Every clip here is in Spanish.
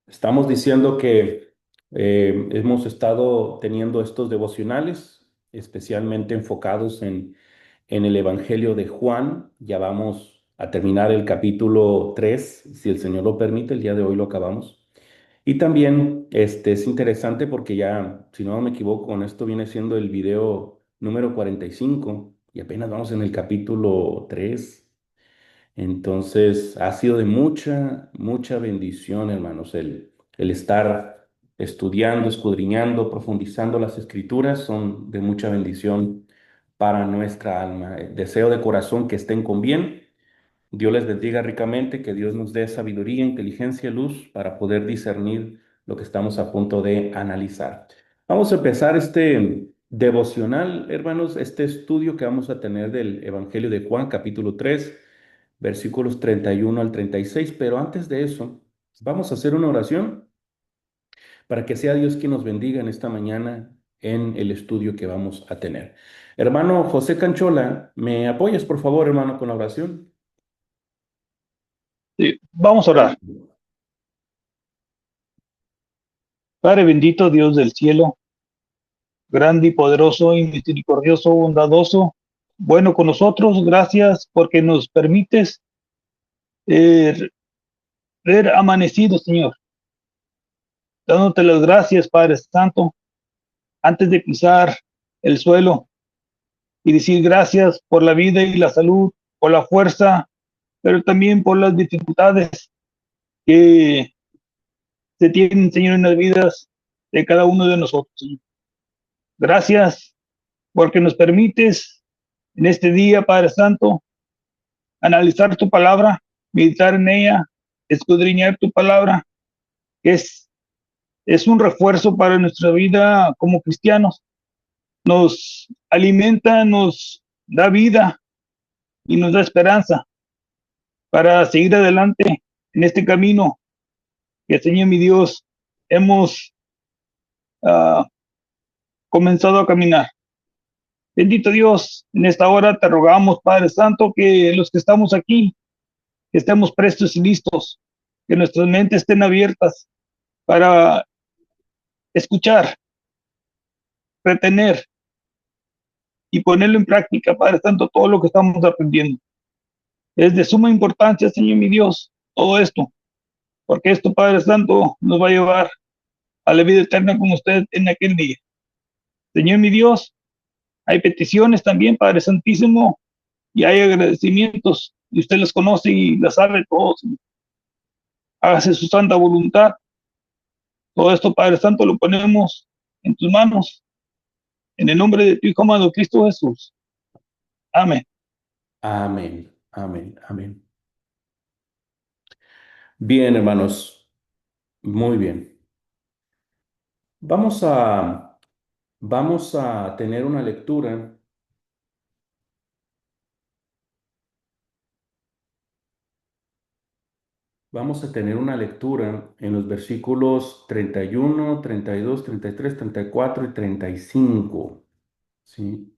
Estamos diciendo que hemos estado teniendo estos devocionales, especialmente enfocados en el Evangelio de Juan. Ya vamos a terminar el capítulo 3, si el Señor lo permite, el día de hoy lo acabamos. Y también es interesante porque ya, si no me equivoco, con esto viene siendo el video número 45 y apenas vamos en el capítulo 3. Entonces, ha sido de mucha bendición, hermanos, el estar estudiando, escudriñando, profundizando las escrituras, son de mucha bendición para nuestra alma. Deseo de corazón que estén con bien. Dios les bendiga ricamente, que Dios nos dé sabiduría, inteligencia, luz para poder discernir lo que estamos a punto de analizar. Vamos a empezar este devocional, hermanos, este estudio que vamos a tener del Evangelio de Juan, capítulo 3, versículos 31 al 36. Pero antes de eso, vamos a hacer una oración para que sea Dios quien nos bendiga en esta mañana en el estudio que vamos a tener. Hermano José Canchola, ¿me apoyas, por favor, hermano, con la oración? Sí, vamos a orar. Padre bendito, Dios del cielo, grande y poderoso y misericordioso, bondadoso, bueno con nosotros, gracias porque nos permites eh, ver amanecido, Señor. Dándote las gracias, Padre Santo, antes de pisar el suelo y decir gracias por la vida y la salud, por la fuerza, pero también por las dificultades que se tienen, Señor, en las vidas de cada uno de nosotros, Señor. Gracias porque nos permites en este día, Padre Santo, analizar tu palabra, meditar en ella, escudriñar tu palabra, que es un refuerzo para nuestra vida como cristianos. Nos alimenta, nos da vida y nos da esperanza para seguir adelante en este camino que, Señor mi Dios, hemos uh, comenzado a caminar. Bendito Dios, en esta hora te rogamos, Padre Santo, que los que estamos aquí, que estemos prestos y listos, que nuestras mentes estén abiertas para escuchar, retener y ponerlo en práctica, Padre Santo, todo lo que estamos aprendiendo. Es de suma importancia, Señor mi Dios, todo esto, porque esto, Padre Santo, nos va a llevar a la vida eterna con usted en aquel día. Señor mi Dios, hay peticiones también, Padre Santísimo, y hay agradecimientos, y usted los conoce y las sabe todos. Hágase su santa voluntad. Todo esto, Padre Santo, lo ponemos en tus manos, en el nombre de tu Hijo amado Cristo Jesús. Amén. Amén, amén, amén. Bien, hermanos, muy bien. Vamos a, vamos a tener una lectura, vamos a tener una lectura en los versículos 31, 32, 33, 34 y 35. ¿Sí?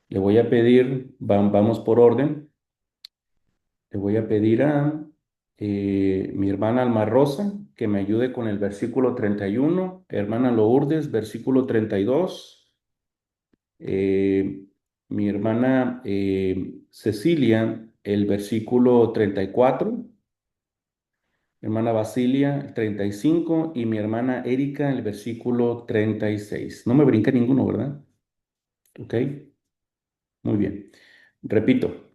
Le voy a pedir, vamos por orden, le voy a pedir a mi hermana Alma Rosa que me ayude con el versículo 31, hermana Lourdes, versículo 32. eh, Mi hermana Cecilia, el versículo 34, mi hermana Basilia, el 35, y mi hermana Erika, el versículo 36. No me brinca ninguno, ¿verdad? Ok, muy bien. Repito,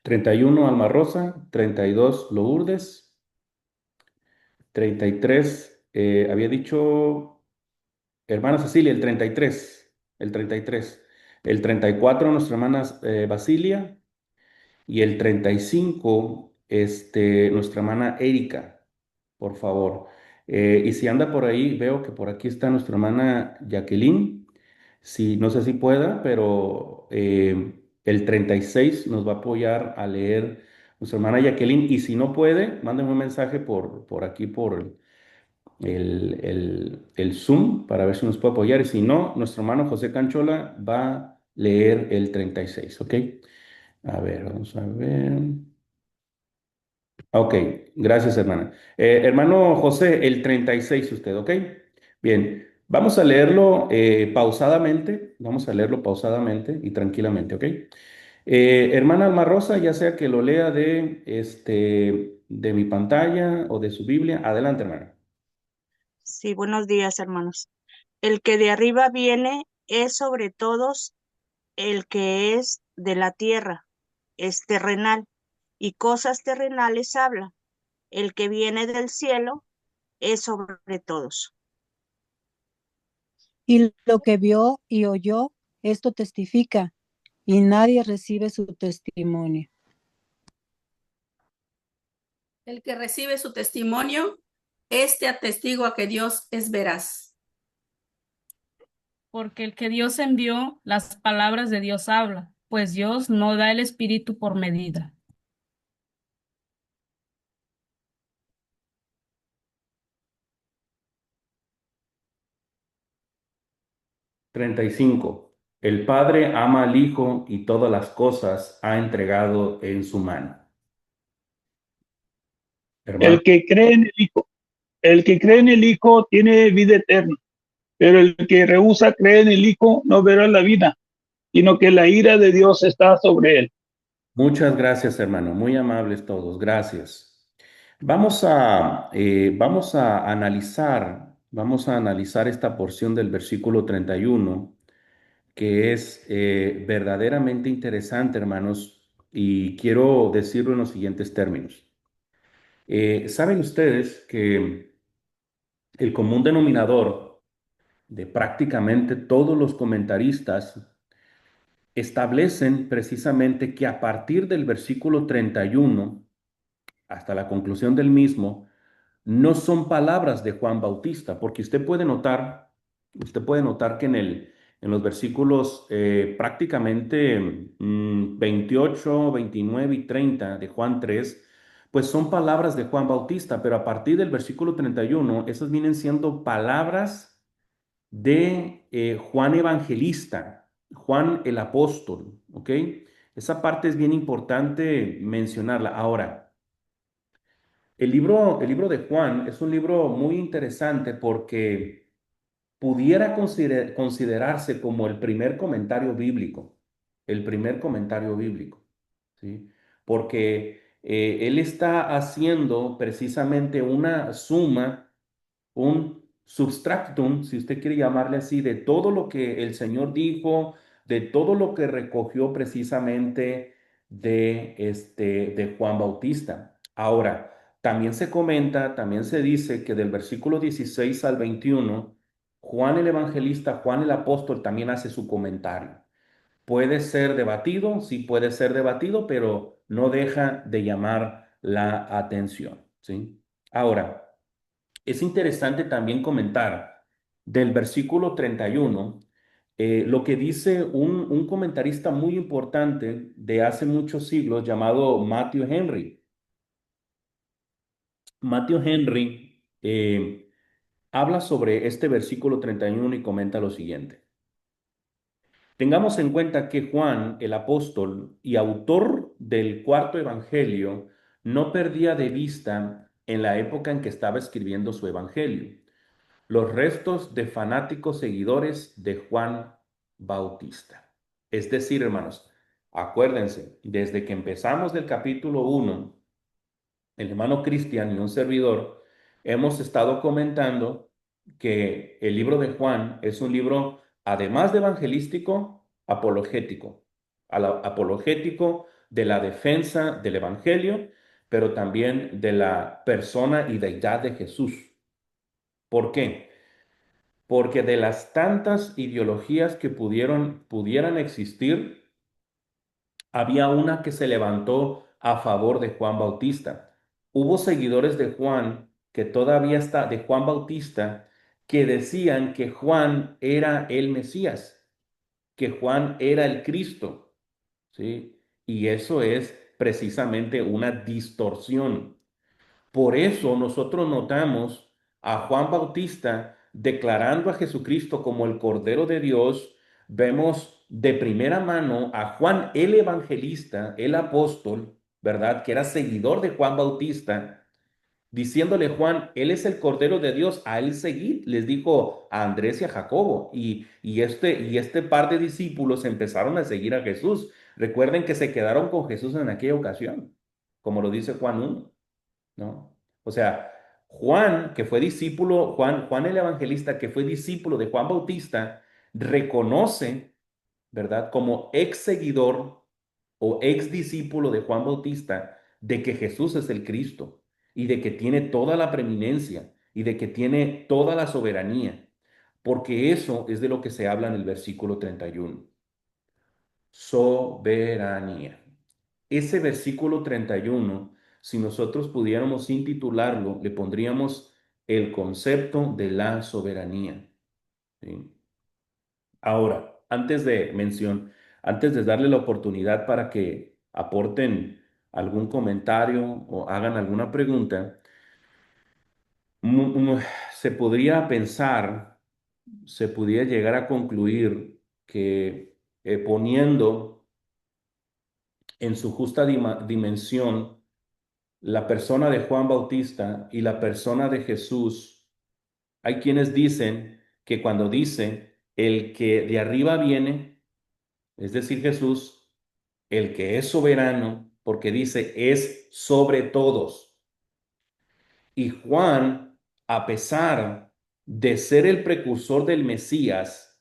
31 Alma Rosa, 32 Lourdes, 33, había dicho hermana Cecilia, el 33, el 33. El 34 nuestra hermana Basilia. Y el 35, nuestra hermana Erika, por favor. Y si anda por ahí, veo que por aquí está nuestra hermana Jacqueline. Sí, no sé si pueda, pero el 36 nos va a apoyar a leer nuestra hermana Jacqueline. Y si no puede, mándenme un mensaje por aquí, por el Zoom, para ver si nos puede apoyar. Y si no, nuestro hermano José Canchola va a leer el 36, ¿ok? A ver, vamos a ver. Ok, gracias, hermana. Hermano José, el 36 usted, ¿ok? Bien, vamos a leerlo pausadamente y tranquilamente, ¿ok? Hermana Alma Rosa, ya sea que lo lea de mi pantalla o de su Biblia, adelante, hermana. Sí, buenos días, hermanos. El que de arriba viene es sobre todos el que es de la tierra, es terrenal, y cosas terrenales habla. El que viene del cielo es sobre todos. Y lo que vio y oyó, esto testifica, y nadie recibe su testimonio. El que recibe su testimonio, este atestigua que Dios es veraz. Porque el que Dios envió, las palabras de Dios habla, pues Dios no da el espíritu por medida. 35. El Padre ama al Hijo y todas las cosas ha entregado en su mano. Hermano, El que cree en el Hijo, el que cree en el Hijo tiene vida eterna, pero el que rehúsa creer en el Hijo no verá la vida, sino que la ira de Dios está sobre él. muchas gracias, hermano. Muy amables todos. Gracias. Vamos a analizar esta porción del versículo 31, que es verdaderamente interesante, hermanos, y quiero decirlo en los siguientes términos. ¿Saben ustedes que el común denominador de prácticamente todos los comentaristas establecen precisamente que a partir del versículo 31 hasta la conclusión del mismo, no son palabras de Juan Bautista, porque usted puede notar que en los versículos prácticamente 28, 29 y 30 de Juan 3, pues son palabras de Juan Bautista, pero a partir del versículo 31, esas vienen siendo palabras de Juan Evangelista, Juan el apóstol, ¿ok? Esa parte es bien importante mencionarla. Ahora, el libro de Juan es un libro muy interesante porque pudiera considerarse como el primer comentario bíblico, ¿sí? Porque él está haciendo precisamente una suma, un substractum, si usted quiere llamarle así, de todo lo que el Señor dijo, de todo lo que recogió precisamente de Juan Bautista. Ahora, también se comenta, también se dice que del versículo 16 al 21, Juan el evangelista, Juan el apóstol también hace su comentario. Puede ser debatido, sí puede ser debatido, pero no deja de llamar la atención, ¿sí? Ahora, es interesante también comentar del versículo 31 lo que dice un comentarista muy importante de hace muchos siglos llamado Matthew Henry. Matthew Henry habla sobre este versículo 31 y comenta lo siguiente. Tengamos en cuenta que Juan, el apóstol y autor del cuarto evangelio, no perdía de vista en la época en que estaba escribiendo su evangelio los restos de fanáticos seguidores de Juan Bautista. Es decir, hermanos, acuérdense, desde que empezamos del capítulo 1, el hermano Cristian y un servidor, hemos estado comentando que el libro de Juan es un libro, además de evangelístico, apologético, apologético de la defensa del evangelio, pero también de la persona y deidad de Jesús. ¿Por qué? Porque de las tantas ideologías que pudieran existir, había una que se levantó a favor de Juan Bautista. Hubo seguidores de Juan que todavía está de Juan Bautista que decían que Juan era el Mesías, que Juan era el Cristo, ¿sí? Y eso es precisamente una distorsión. Por eso nosotros notamos a Juan Bautista declarando a Jesucristo como el Cordero de Dios. Vemos de primera mano a Juan el Evangelista, el apóstol, ¿verdad? Que era seguidor de Juan Bautista, diciéndole Juan, Él es el Cordero de Dios, a Él seguid, les dijo a Andrés y a Jacobo. Y este par de discípulos empezaron a seguir a Jesús. Recuerden que se quedaron con Jesús en aquella ocasión, como lo dice Juan 1, ¿no? O sea, Juan, que fue discípulo, Juan el Evangelista, que fue discípulo de Juan Bautista, reconoce, ¿verdad? Como ex seguidor o ex discípulo de Juan Bautista, de que Jesús es el Cristo y de que tiene toda la preeminencia y de que tiene toda la soberanía, porque eso es de lo que se habla en el versículo 31. Soberanía. Ese versículo 31, si nosotros pudiéramos intitularlo, le pondríamos el concepto de la soberanía. ¿Sí? Ahora, antes de darle la oportunidad para que aporten algún comentario o hagan alguna pregunta, mu- mu- se podría pensar, se podría llegar a concluir que poniendo en su justa dimensión la persona de Juan Bautista y la persona de Jesús, hay quienes dicen que cuando dice el que de arriba viene, es decir, Jesús, el que es soberano, porque dice es sobre todos. Y Juan, a pesar de ser el precursor del Mesías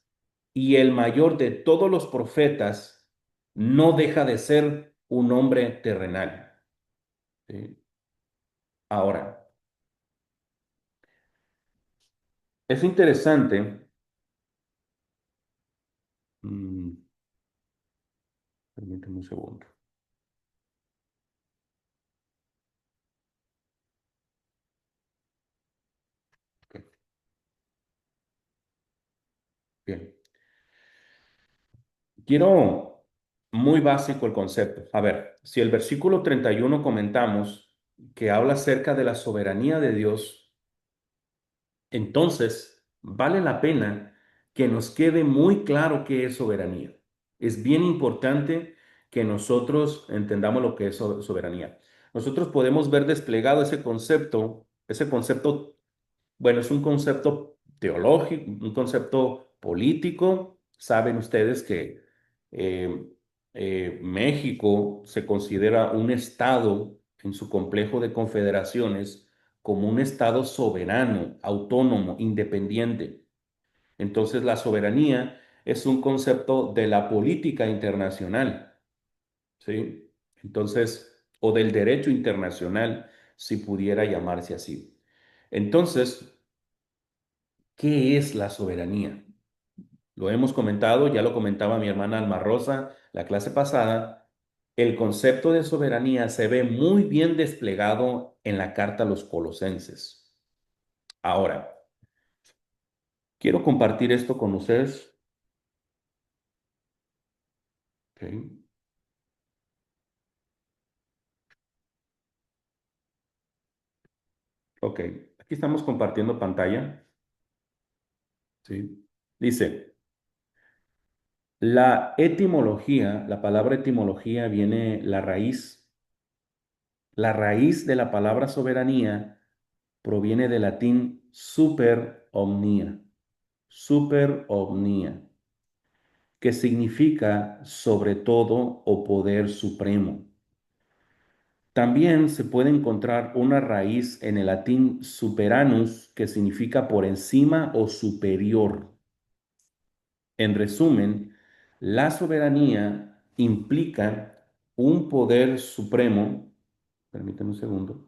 y el mayor de todos los profetas, no deja de ser un hombre terrenal. ¿Sí? Ahora, es interesante. mm, Permíteme un segundo. Ok, bien. Quiero muy básico el concepto. A ver, si el versículo 31 comentamos que habla acerca de la soberanía de Dios, entonces vale la pena que nos quede muy claro qué es soberanía. Es bien importante que nosotros entendamos lo que es soberanía. Nosotros podemos ver desplegado ese concepto. Bueno, es un concepto teológico, un concepto político. Saben ustedes que eh, México se considera un estado en su complejo de confederaciones como un estado soberano, autónomo, independiente. Entonces, la soberanía es un concepto de la política internacional, ¿sí? Entonces, o del derecho internacional, si pudiera llamarse así. Entonces, ¿qué es la soberanía? Lo hemos comentado, ya lo comentaba mi hermana Alma Rosa la clase pasada. El concepto de soberanía se ve muy bien desplegado en la carta a los Colosenses. Ahora, quiero compartir esto con ustedes. Ok, ok. Aquí estamos compartiendo pantalla. ¿Sí? Dice, la palabra etimología viene la raíz de la palabra soberanía proviene del latín super omnia, que significa sobre todo o poder supremo. También se puede encontrar una raíz en el latín superanus, que significa por encima o superior. En resumen, la soberanía implica un poder supremo. Permítame un segundo.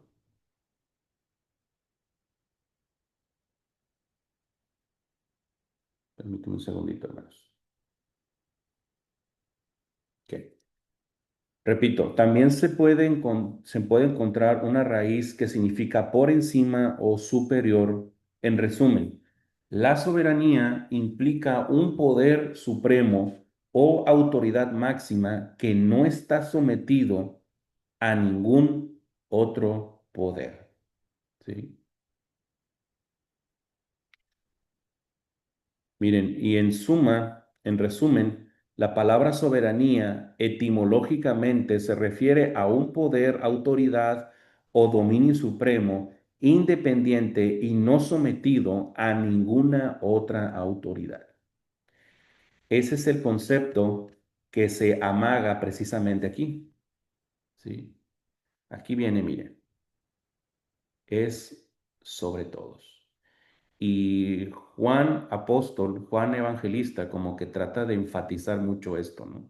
Permítame un segundito, hermanos. Ok. Repito, también se puede encontrar una raíz que significa por encima o superior. En resumen, la soberanía implica un poder supremo o autoridad máxima que no está sometido a ningún otro poder. ¿Sí? Miren, y en suma, en resumen, La palabra soberanía etimológicamente se refiere a un poder, autoridad o dominio supremo independiente y no sometido a ninguna otra autoridad. Ese es el concepto que se amaga precisamente aquí. ¿Sí? Aquí viene, miren, es sobre todos. Y Juan apóstol, Juan evangelista, como que trata de enfatizar mucho esto, ¿no?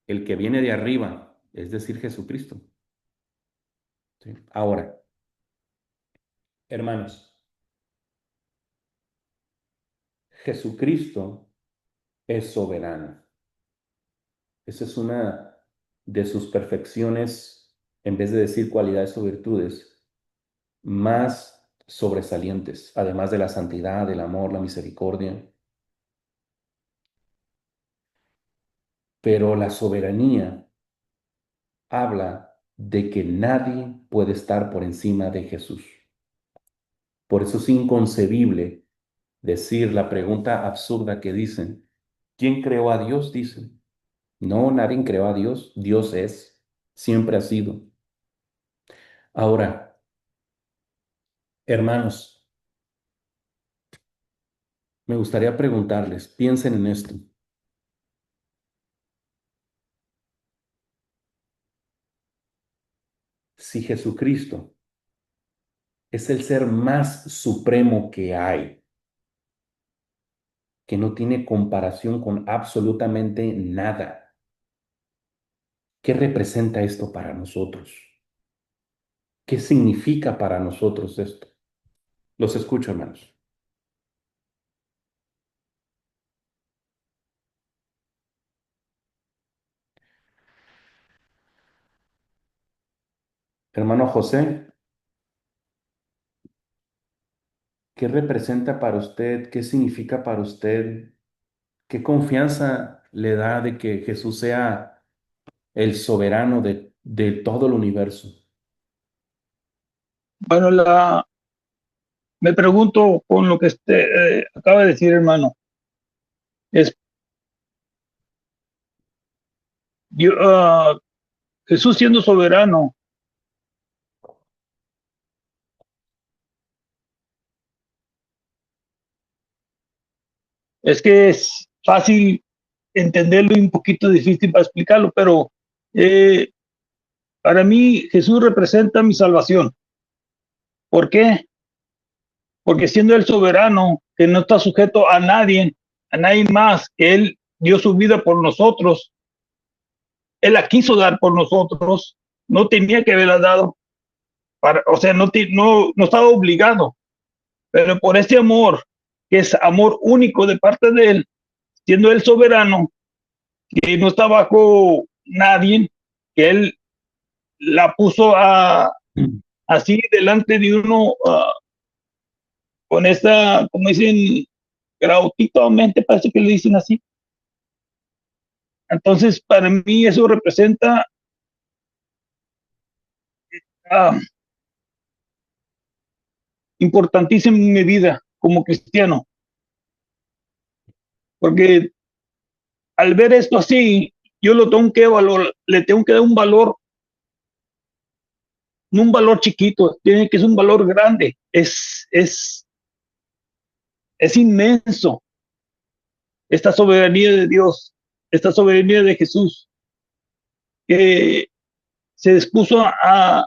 El que viene de arriba, es decir, Jesucristo. ¿Sí? Ahora, hermanos, Jesucristo es soberano. Esa es una de sus perfecciones, en vez de decir cualidades o virtudes, más sobresalientes, además de la santidad, el amor, la misericordia. Pero la soberanía habla de que nadie puede estar por encima de Jesús. Por eso es inconcebible decir la pregunta absurda que dicen, ¿quién creó a Dios? Dicen. No, nadie creó a Dios. Dios es, siempre ha sido. Ahora, hermanos, me gustaría preguntarles, piensen en esto. Si Jesucristo es el ser más supremo que hay, que no tiene comparación con absolutamente nada, ¿qué representa esto para nosotros? ¿Qué significa para nosotros esto? Los escucho, hermanos. Hermano José, ¿qué representa para usted? ¿Qué significa para usted? ¿Qué confianza le da de que Jesús sea el soberano de todo el universo? Bueno, me pregunto con lo que acaba de decir, hermano, es Dios, Jesús siendo soberano, es que es fácil entenderlo y un poquito difícil para explicarlo, pero eh, para mí Jesús representa mi salvación. ¿Por qué? Porque siendo el soberano, que no está sujeto a nadie más, que Él dio su vida por nosotros, Él la quiso dar por nosotros, no tenía que haberla dado, o sea, no estaba obligado, pero por este amor, que es amor único de parte de Él, siendo Él soberano, que no está bajo nadie, que Él la puso así delante de uno, con esta, como dicen, gratuitamente, parece que le dicen así. Entonces, para mí eso representa uh, importantísimo en mi vida como cristiano, porque al ver esto así, yo lo tengo que valorar, le tengo que dar un valor, no un valor chiquito, tiene que ser un valor grande, es inmenso esta soberanía de Dios, esta soberanía de Jesús, que se dispuso a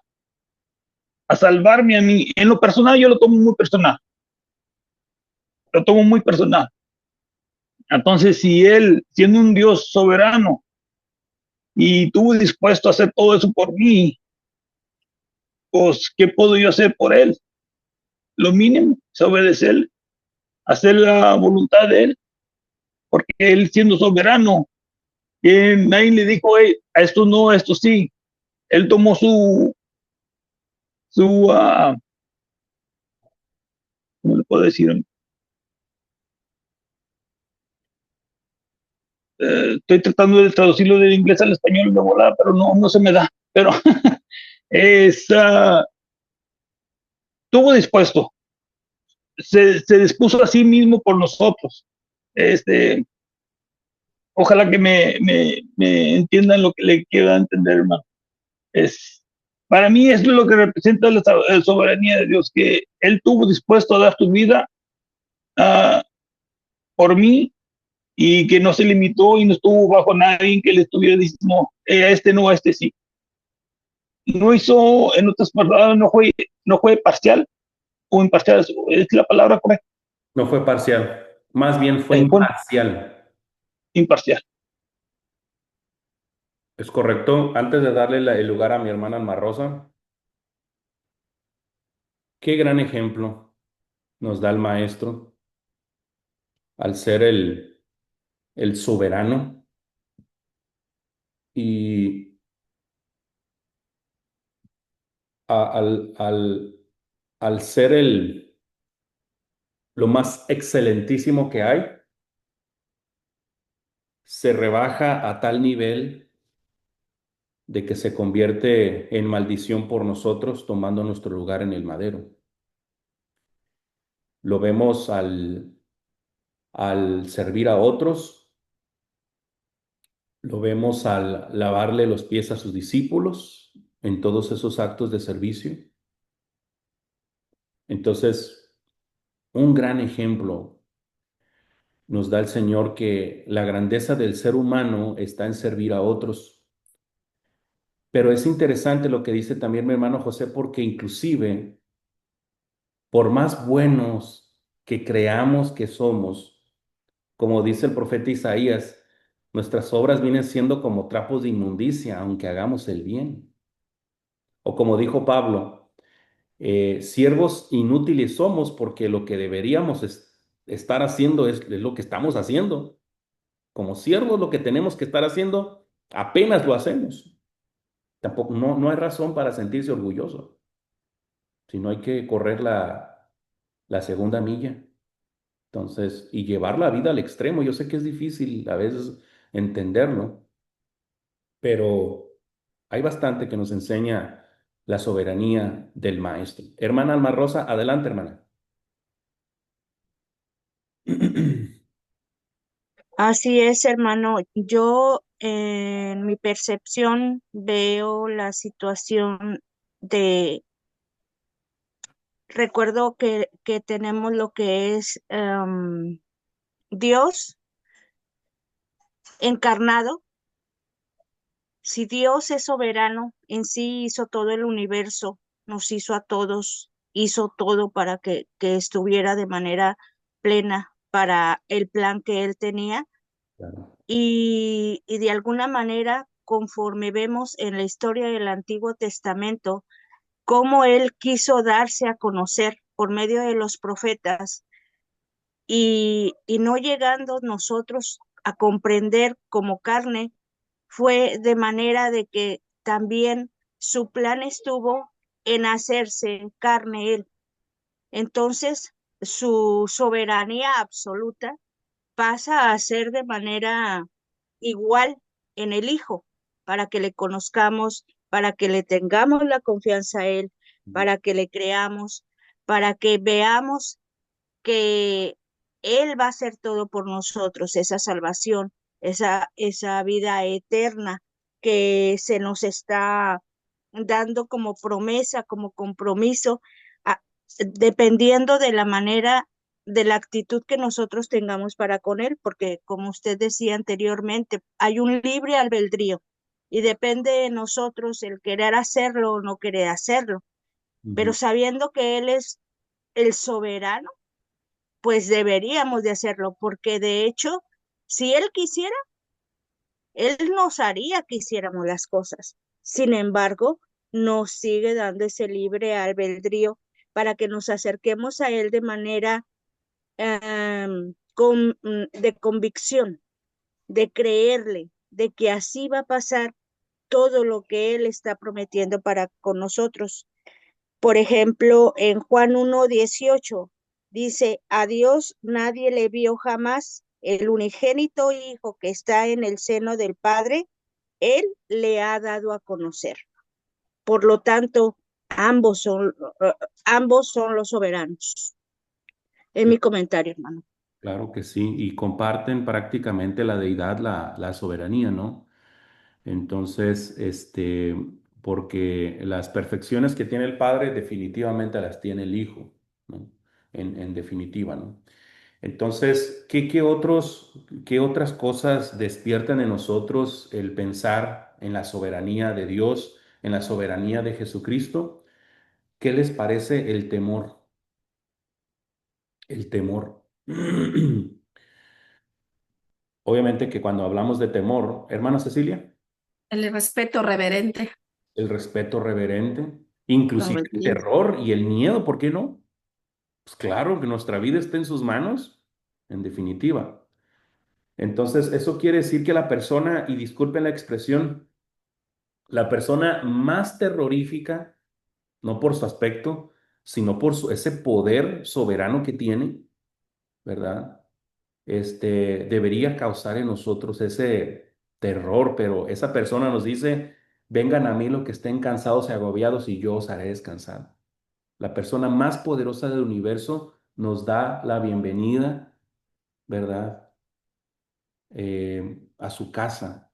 salvarme a mí. En lo personal, yo lo tomo muy personal, lo tomo muy personal. Entonces, si Él, siendo un Dios soberano, y estuvo dispuesto a hacer todo eso por mí, pues, ¿qué puedo yo hacer por Él? Lo mínimo es obedecer, hacer la voluntad de Él, porque Él siendo soberano, nadie le dijo, hey, a esto no, a esto sí. Él tomó ¿cómo le puedo decir? Estoy tratando de traducirlo del inglés al español de volar, pero no se me da. Pero estuvo dispuesto, se dispuso a sí mismo por nosotros. Este, ojalá que me entiendan lo que le quiero entender, hermano. Para mí eso es lo que representa la soberanía de Dios, que Él tuvo dispuesto a dar su vida uh, por mí, y que no se limitó y no estuvo bajo nadie que le estuviera diciendo, no, a este no, a este sí. No hizo, en otras palabras, no fue parcial o imparcial, es la palabra correcta. No fue parcial, más bien fue Fue imparcial. imparcial. ¿Es correcto? Antes de darle el lugar a mi hermana Alma Rosa, qué gran ejemplo nos da el maestro al ser el soberano y a- al, al, al ser lo más excelentísimo que hay, se rebaja a tal nivel de que se convierte en maldición por nosotros, tomando nuestro lugar en el madero. Lo vemos al servir a otros, lo vemos al lavarle los pies a sus discípulos en todos esos actos de servicio. Entonces, un gran ejemplo nos da el Señor, que la grandeza del ser humano está en servir a otros. Pero es interesante lo que dice también mi hermano José, porque inclusive, por más buenos que creamos que somos, como dice el profeta Isaías, nuestras obras vienen siendo como trapos de inmundicia, aunque hagamos el bien. O como dijo Pablo, siervos inútiles somos, porque lo que deberíamos estar haciendo es lo que estamos haciendo. Como siervos, lo que tenemos que estar haciendo, apenas lo hacemos. Tampoco, no hay razón para sentirse orgulloso, sino hay que correr la segunda milla. Entonces, y llevar la vida al extremo. Yo sé que es difícil a veces entenderlo, pero hay bastante que nos enseña la soberanía del maestro. Hermana Alma Rosa, adelante, hermana. Así es, hermano. Yo en mi percepción veo la situación de, recuerdo que tenemos lo que es Dios encarnado. Si Dios es soberano, en sí hizo todo el universo, nos hizo a todos, hizo todo para que estuviera de manera plena para el plan que Él tenía. Claro. Y de alguna manera, conforme vemos en la historia del Antiguo Testamento, cómo Él quiso darse a conocer por medio de los profetas, y no llegando nosotros a comprender como carne, fue de manera de que también su plan estuvo en hacerse en carne Él. Entonces, su soberanía absoluta pasa a ser de manera igual en el Hijo, para que le conozcamos, para que le tengamos la confianza a Él, para que le creamos, para que veamos que Él va a hacer todo por nosotros, esa salvación, esa vida eterna que se nos está dando como promesa, como compromiso, a- dependiendo de la manera, de la actitud que nosotros tengamos para con Él, porque como usted decía anteriormente, hay un libre albedrío y depende de nosotros el querer hacerlo o no querer hacerlo, pero Ujú. sabiendo que Él es el soberano, pues deberíamos de hacerlo, porque de hecho, si Él quisiera, Él nos haría que hiciéramos las cosas. Sin embargo, nos sigue dando ese libre albedrío para que nos acerquemos a Él de manera de convicción, de creerle, de que así va a pasar todo lo que Él está prometiendo para con nosotros. Por ejemplo, en Juan 1:18 dice, a Dios nadie le vio jamás, el unigénito Hijo que está en el seno del Padre, Él le ha dado a conocer. Por lo tanto, ambos son los soberanos. Es mi comentario, hermano. Claro que sí, y comparten prácticamente la deidad, la soberanía, ¿no? Entonces, porque las perfecciones que tiene el Padre definitivamente las tiene el Hijo, ¿no? En definitiva, ¿no? Entonces, qué otras cosas despiertan en nosotros el pensar en la soberanía de Dios, en la soberanía de Jesucristo? ¿Qué les parece el temor? El temor. Obviamente que cuando hablamos de temor, hermana Cecilia, El respeto reverente, el respeto reverente, la inclusive el obediencia. terror y el miedo, ¿por qué no? Pues claro, que nuestra vida esté en sus manos, en definitiva. Entonces, eso quiere decir que la persona, y disculpen la expresión, la persona más terrorífica, no por su aspecto, sino por ese poder soberano que tiene, ¿verdad? Debería causar en nosotros ese terror, pero esa persona nos dice, vengan a mí los que estén cansados y agobiados y yo os haré descansar. La persona más poderosa del universo nos da la bienvenida, ¿verdad? A su casa,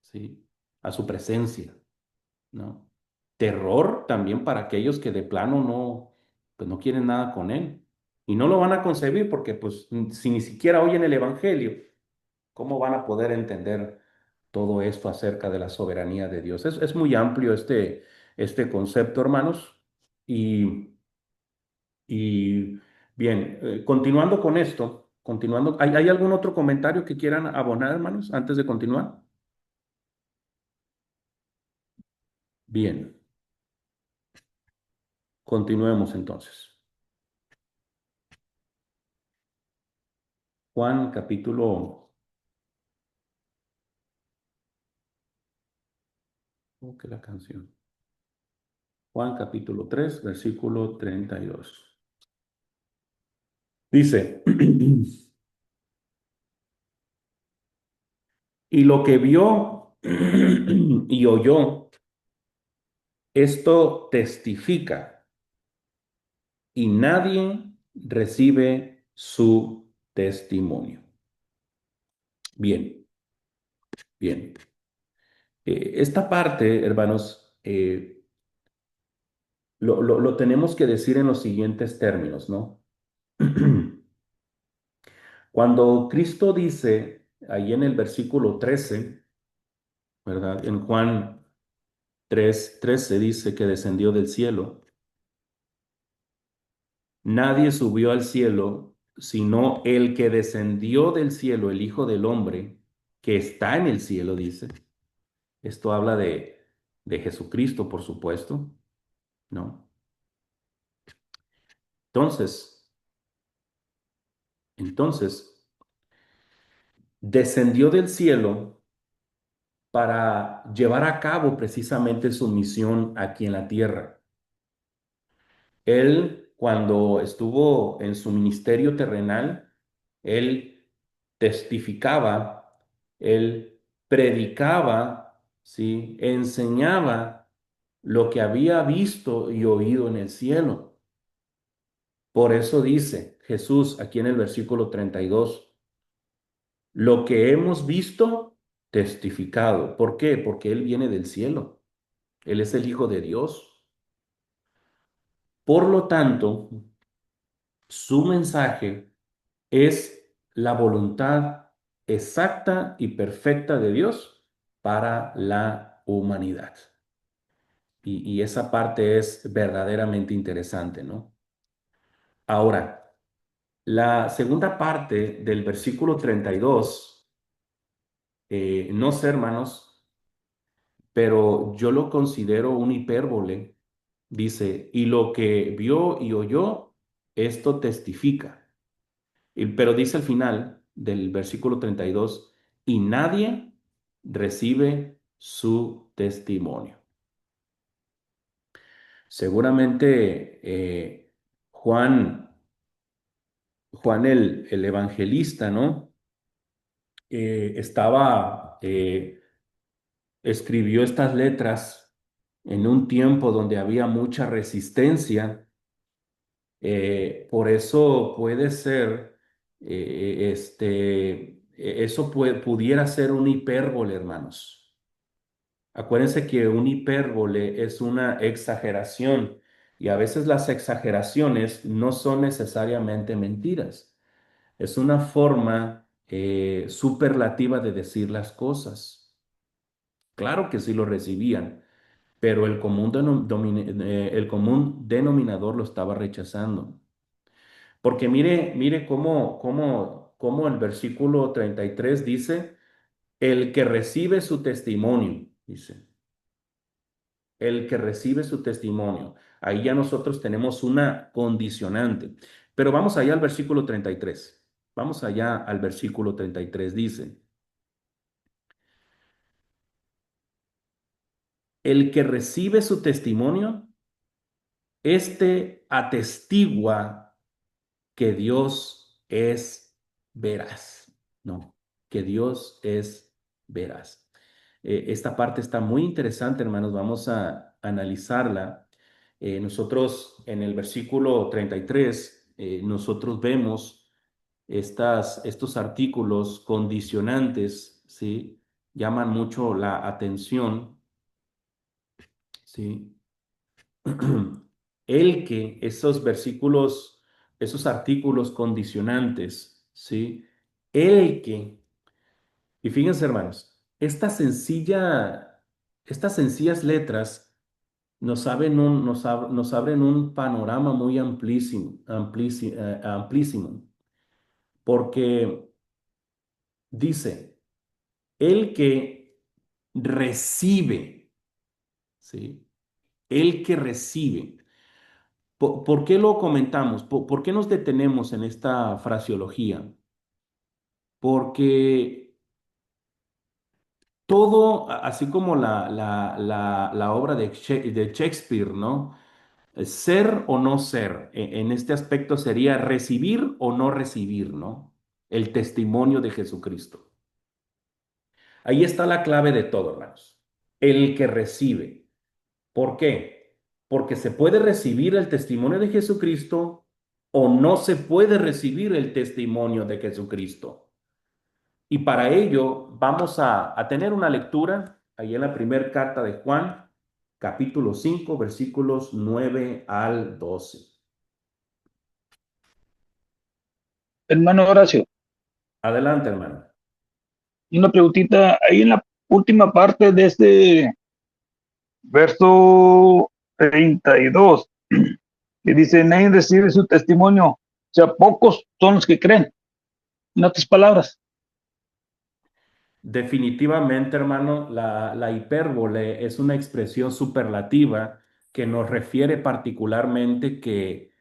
¿sí? A su presencia, ¿no? Terror también para aquellos que de plano no, pues no quieren nada con él. Y no lo van a concebir porque, pues, si ni siquiera oyen el Evangelio, ¿cómo van a poder entender todo esto acerca de la soberanía de Dios? Es muy amplio este concepto, hermanos. Y, y bien, continuando con esto, continuando, ¿hay algún otro comentario que quieran abonar, hermanos, antes de continuar? Bien, continuemos entonces. Juan capítulo, ¿cómo que la canción? Juan capítulo 3 versículo 32. Dice, y lo que vio y oyó, esto testifica, y nadie recibe su testimonio. Bien, bien. Esta parte, hermanos, lo tenemos que decir en los siguientes términos, ¿no? Cuando Cristo dice, ahí en el versículo 13, ¿verdad? En Juan 3:13 dice que descendió del cielo. Nadie subió al cielo, sino el que descendió del cielo, el Hijo del Hombre, que está en el cielo, dice. Esto habla de Jesucristo, por supuesto, ¿no? Entonces, entonces, descendió del cielo para llevar a cabo precisamente su misión aquí en la tierra. Él, cuando estuvo en su ministerio terrenal, él testificaba, él predicaba, ¿sí? Enseñaba lo que había visto y oído en el cielo. Por eso dice Jesús aquí en el versículo 32, lo que hemos visto, testificado. ¿Por qué? Porque Él viene del cielo. Él es el Hijo de Dios. Por lo tanto, su mensaje es la voluntad exacta y perfecta de Dios para la humanidad. Y esa parte es verdaderamente interesante, ¿no? Ahora, la segunda parte del versículo 32, no sé, hermanos, pero yo lo considero un hipérbole. Dice, y lo que vio y oyó, esto testifica. Pero dice al final del versículo 32, y nadie recibe su testimonio. Seguramente Juan el evangelista, ¿no? Escribió estas letras en un tiempo donde había mucha resistencia. Por eso puede ser Eso pudiera ser una hipérbole, hermanos. Acuérdense que un hipérbole es una exageración y a veces las exageraciones no son necesariamente mentiras. Es una forma superlativa de decir las cosas. Claro que sí lo recibían, pero el común denominador lo estaba rechazando. Porque mire cómo el versículo 33 dice, el que recibe su testimonio, dice, el que recibe su testimonio. Ahí ya nosotros tenemos una condicionante. Pero vamos allá al versículo 33. Vamos allá al versículo 33. Dice, el que recibe su testimonio, este atestigua que Dios es veraz. No, que Dios es veraz. Esta parte está muy interesante, hermanos. Vamos a analizarla. Nosotros en el versículo 33, nosotros vemos estos artículos condicionantes, ¿sí? Llaman mucho la atención, ¿sí? El que esos versículos, esos artículos condicionantes, ¿sí? El que, y fíjense, hermanos, estas sencillas letras nos abren un panorama muy amplísimo, porque dice, el que recibe, ¿sí? El que recibe. ¿Por qué lo comentamos? ¿Por qué nos detenemos en esta fraseología? Porque todo, así como la obra de Shakespeare, ¿no? Ser o no ser, en este aspecto sería recibir o no recibir, ¿no? El testimonio de Jesucristo. Ahí está la clave de todo, hermanos. El que recibe. ¿Por qué? Porque se puede recibir el testimonio de Jesucristo o no se puede recibir el testimonio de Jesucristo. Y para ello vamos a tener una lectura ahí en la primera carta de Juan, capítulo 5, versículos 9 al 12. Hermano Horacio, Adelante, hermano. una preguntita. Ahí en la última parte de este verso 32, que dice, nadie recibe su testimonio. O sea, pocos son los que creen. En otras palabras, Definitivamente, hermano, la hipérbole es una expresión superlativa que nos refiere particularmente que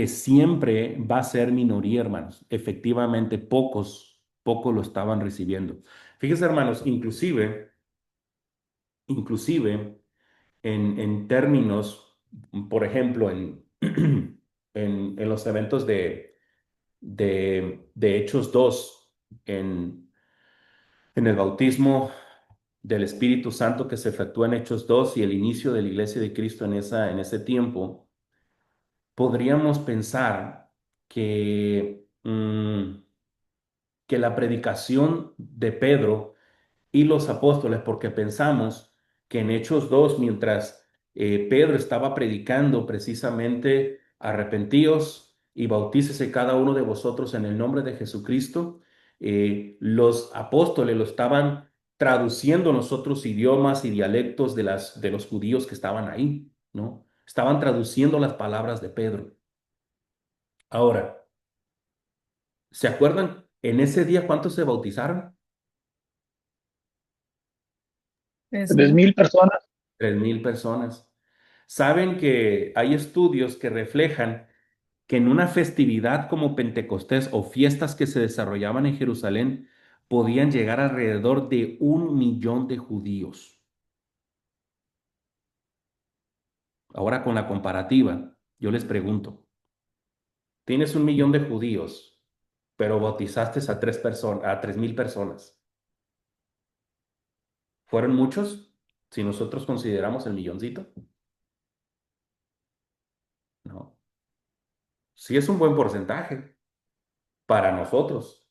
siempre va a ser minoría, hermanos. Efectivamente, pocos lo estaban recibiendo. Fíjense, hermanos, inclusive en términos, por ejemplo, en los eventos de Hechos 2 en el bautismo del Espíritu Santo que se efectúa en Hechos 2 y el inicio de la iglesia de Cristo en ese tiempo, podríamos pensar que la predicación de Pedro y los apóstoles, porque pensamos que en Hechos 2 mientras Pedro estaba predicando precisamente, arrepentíos y bautícese cada uno de vosotros en el nombre de Jesucristo, los apóstoles lo estaban traduciendo en los otros idiomas y dialectos de los judíos que estaban ahí, ¿no? Estaban traduciendo las palabras de Pedro. Ahora, ¿se acuerdan en ese día cuántos se bautizaron? 3,000. 3,000 personas. 3,000 personas. Saben que hay estudios que reflejan que en una festividad como Pentecostés o fiestas que se desarrollaban en Jerusalén, podían llegar alrededor de 1 millón de judíos. Ahora con la comparativa, yo les pregunto, tienes 1 millón de judíos, pero bautizaste a 3,000 personas. ¿Fueron muchos? Si nosotros consideramos el milloncito. No. Sí es un buen porcentaje. para nosotros.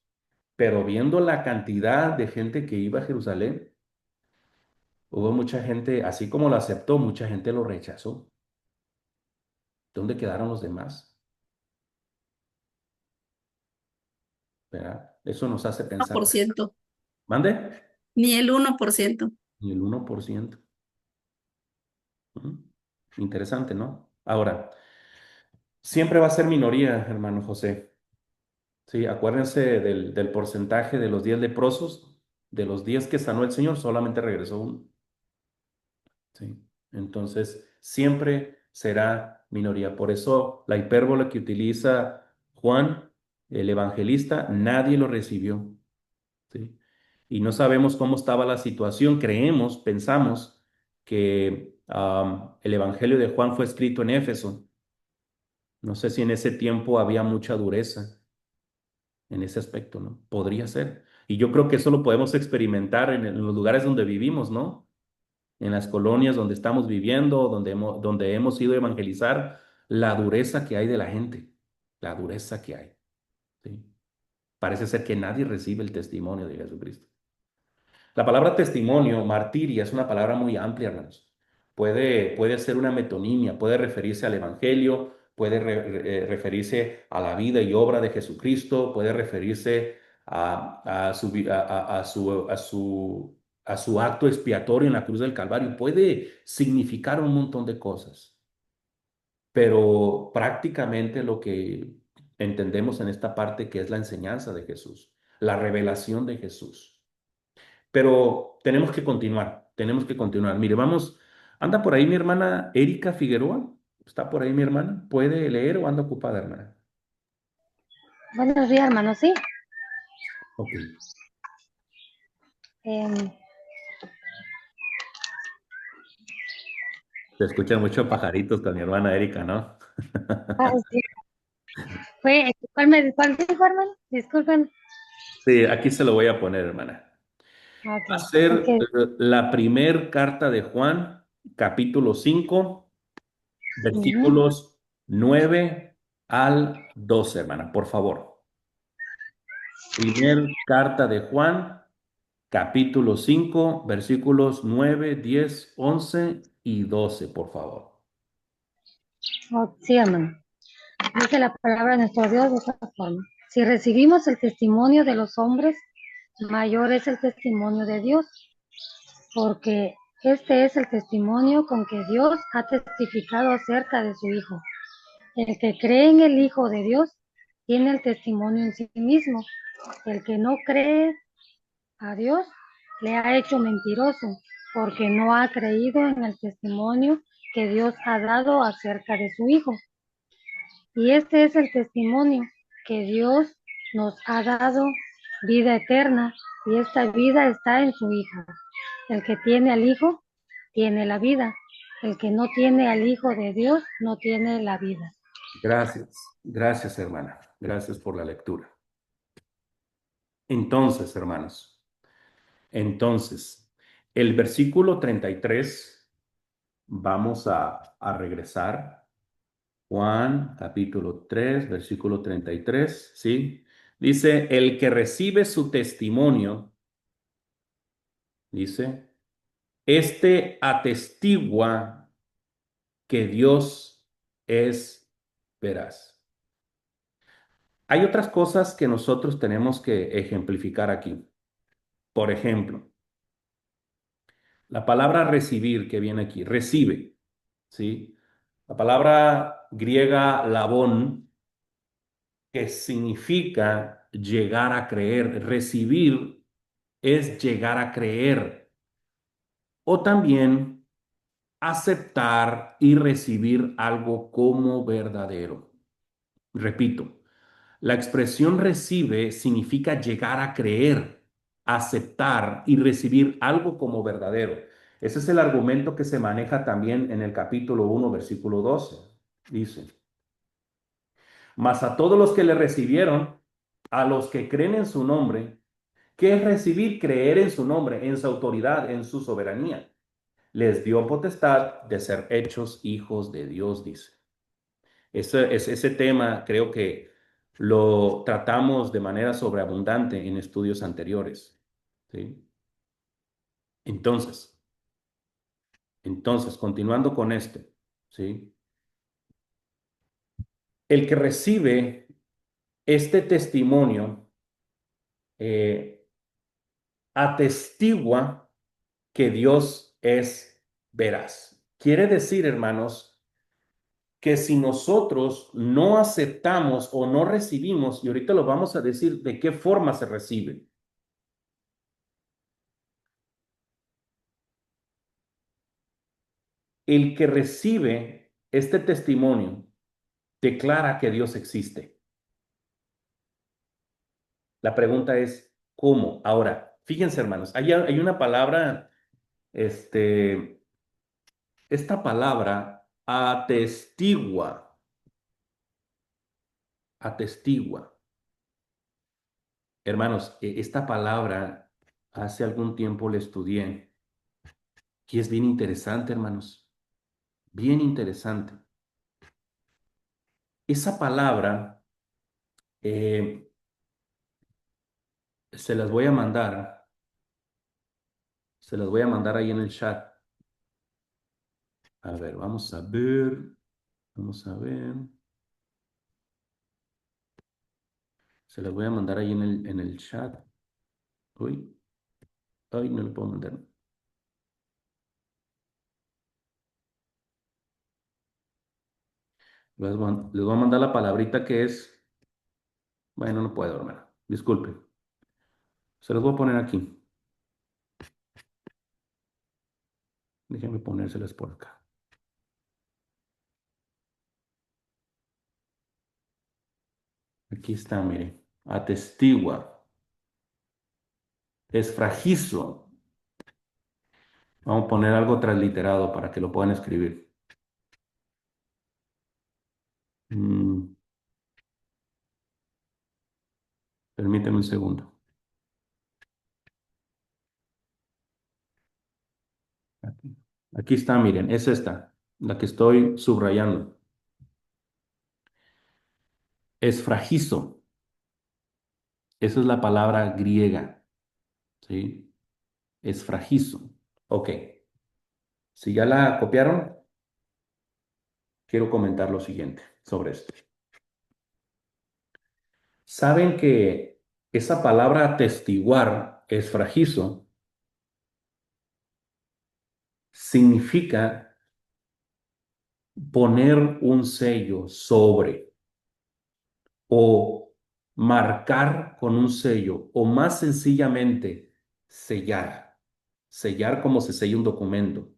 Pero viendo la cantidad de gente que iba a Jerusalén, hubo mucha gente, así como lo aceptó, mucha gente lo rechazó. ¿Dónde quedaron los demás? ¿Verdad? Eso nos hace pensar. 1%, ¿Mande? ni el 1%. Ni el 1%. Ujú. Interesante, ¿no? Ahora, siempre va a ser minoría, hermano José. Sí, acuérdense del porcentaje de los 10 leprosos. De los 10 que sanó el Señor, solamente regresó uno. Sí. Entonces, siempre será minoría. Por eso, la hipérbole que utiliza Juan, el evangelista, nadie lo recibió. ¿Sí? Y no sabemos cómo estaba la situación. Creemos, pensamos que el evangelio de Juan fue escrito en Éfeso. No sé si en ese tiempo había mucha dureza en ese aspecto, ¿no? Podría ser. Y yo creo que eso lo podemos experimentar en los lugares donde vivimos, ¿no? En las colonias donde estamos viviendo, donde hemos ido a evangelizar, la dureza que hay de la gente, la dureza que hay, ¿sí? Parece ser que nadie recibe el testimonio de Jesucristo. La palabra testimonio, martiria, es una palabra muy amplia, hermanos. Puede ser una metonimia, puede referirse al Evangelio, puede referirse a la vida y obra de Jesucristo, puede referirse a su acto expiatorio en la cruz del Calvario, puede significar un montón de cosas, pero prácticamente lo que entendemos en esta parte que es la enseñanza de Jesús, la revelación de Jesús. Pero tenemos que continuar, tenemos que continuar. Mire, vamos, anda por ahí mi hermana Erika Figueroa, ¿está por ahí mi hermana? ¿Puede leer o anda ocupada, hermana? Buenos días, hermano. Sí, Ok. em, Se escuchan muchos pajaritos con mi hermana Erika, ¿no? sí. ¿Cuál dijo, hermano? Disculpen. Sí, aquí se lo voy a poner, hermana. Va a Ok, ser porque la primer carta de Juan, capítulo 5, ujú, versículos 9 al 12, hermana, por favor. Primer carta de Juan, capítulo 5, versículos 9, 10, 11 y 12, por favor. sí, hermano. Dice la palabra de nuestro Dios de esta forma. Si recibimos el testimonio de los hombres, mayor es el testimonio de Dios, porque este es el testimonio con que Dios ha testificado acerca de su Hijo. El que cree en el Hijo de Dios tiene el testimonio en sí mismo. El que no cree a Dios le ha hecho mentiroso, porque no ha creído en el testimonio que Dios ha dado acerca de su Hijo. Y este es el testimonio, que Dios nos ha dado vida eterna, y esta vida está en su Hijo. El que tiene al Hijo, tiene la vida. El que no tiene al Hijo de Dios, no tiene la vida. Gracias, hermana. Gracias por la lectura. Entonces, hermanos, el versículo 33, vamos a regresar. Juan, capítulo 3, versículo 33, ¿sí? Dice, el que recibe su testimonio, dice, este atestigua que Dios es veraz. Hay otras cosas que nosotros tenemos que ejemplificar aquí. Por ejemplo, la palabra recibir que viene aquí, recibe, ¿sí? La palabra griega labón, que significa llegar a creer, recibir es llegar a creer, o también aceptar y recibir algo como verdadero. Repito, la expresión recibe significa llegar a creer, aceptar y recibir algo como verdadero. Ese es el argumento que se maneja también en el capítulo 1, versículo 12. Dice, mas a todos los que le recibieron, a los que creen en su nombre, ¿qué es recibir? Creer en su nombre, en su autoridad, en su soberanía. Les dio potestad de ser hechos hijos de Dios, dice. Ese tema creo que lo tratamos de manera sobreabundante en estudios anteriores, ¿sí? Entonces, continuando con esto, ¿sí? El que recibe este testimonio atestigua que Dios es veraz. Quiere decir, hermanos, que si nosotros no aceptamos o no recibimos, y ahorita lo vamos a decir de qué forma se recibe, el que recibe este testimonio declara que Dios existe. La pregunta es, ¿cómo? Ahora, fíjense, hermanos, hay una palabra, esta palabra atestigua. Hermanos, esta palabra hace algún tiempo la estudié y es bien interesante, hermanos, bien interesante. Esa palabra eh, se las voy a mandar, ahí en el chat. A ver, vamos a ver. Se las voy a mandar ahí en el chat. Uy, ay, no le puedo mandar. Les voy a mandar la palabrita que es. Bueno, no puedo, hermano. Disculpe. Se las voy a poner aquí. Déjenme ponérselas por acá. Aquí está, mire. Atestigua. Esfragizo. Vamos a poner algo transliterado para que lo puedan escribir. Permíteme un segundo. Aquí está, miren, es esta, la que estoy subrayando. Esfragizo. Esa es la palabra griega, ¿sí? Esfragizo. Ok. Si ya la copiaron, quiero comentar lo siguiente sobre esto. ¿Saben que esa palabra atestiguar, esfragizo, significa poner un sello sobre o marcar con un sello o más sencillamente sellar? Sellar como se sella un documento.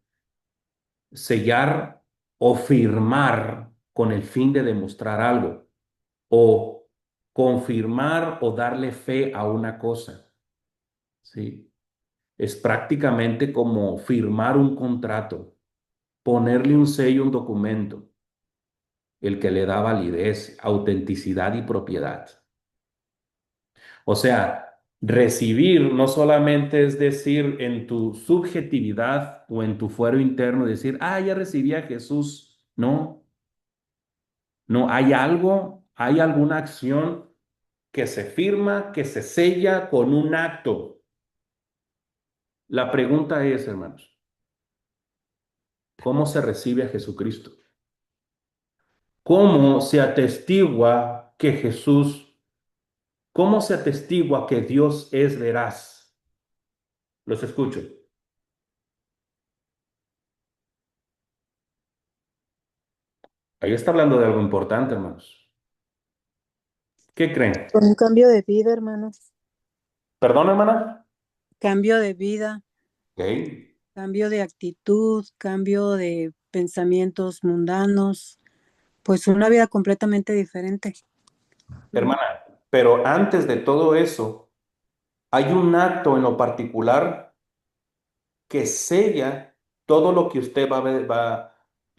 Sellar o firmar con el fin de demostrar algo o confirmar o darle fe a una cosa, ¿sí? Es prácticamente como firmar un contrato, ponerle un sello a un documento, el que le da validez, autenticidad y propiedad. O sea, recibir no solamente es decir en tu subjetividad o en tu fuero interno, decir, ah, ya recibí a Jesús. No, no, hay algo, hay alguna acción que se firma, que se sella con un acto. La pregunta es, hermanos, ¿cómo se recibe a Jesucristo? ¿Cómo se atestigua que cómo se atestigua que Dios es veraz? Los escucho. Ahí está hablando de algo importante, hermanos. ¿Qué creen? Con un cambio de vida, hermanos. ¿Perdón, hermana? Cambio de vida, Ok. cambio de actitud, cambio de pensamientos mundanos, pues una vida completamente diferente. Hermana, pero antes de todo eso, hay un acto en lo particular que sella todo lo que usted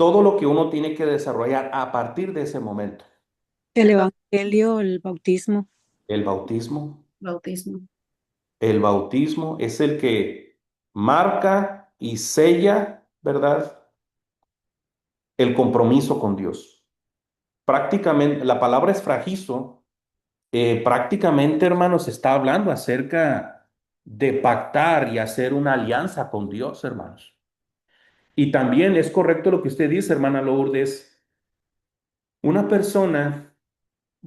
todo lo que uno tiene que desarrollar a partir de ese momento. El evangelio, el bautismo. El bautismo. Bautismo. El bautismo es el que marca y sella, ¿verdad? El compromiso con Dios. Prácticamente, la palabra esfragizo prácticamente, hermanos, está hablando acerca de pactar y hacer una alianza con Dios, hermanos. Y también es correcto lo que usted dice, hermana Lourdes. Una persona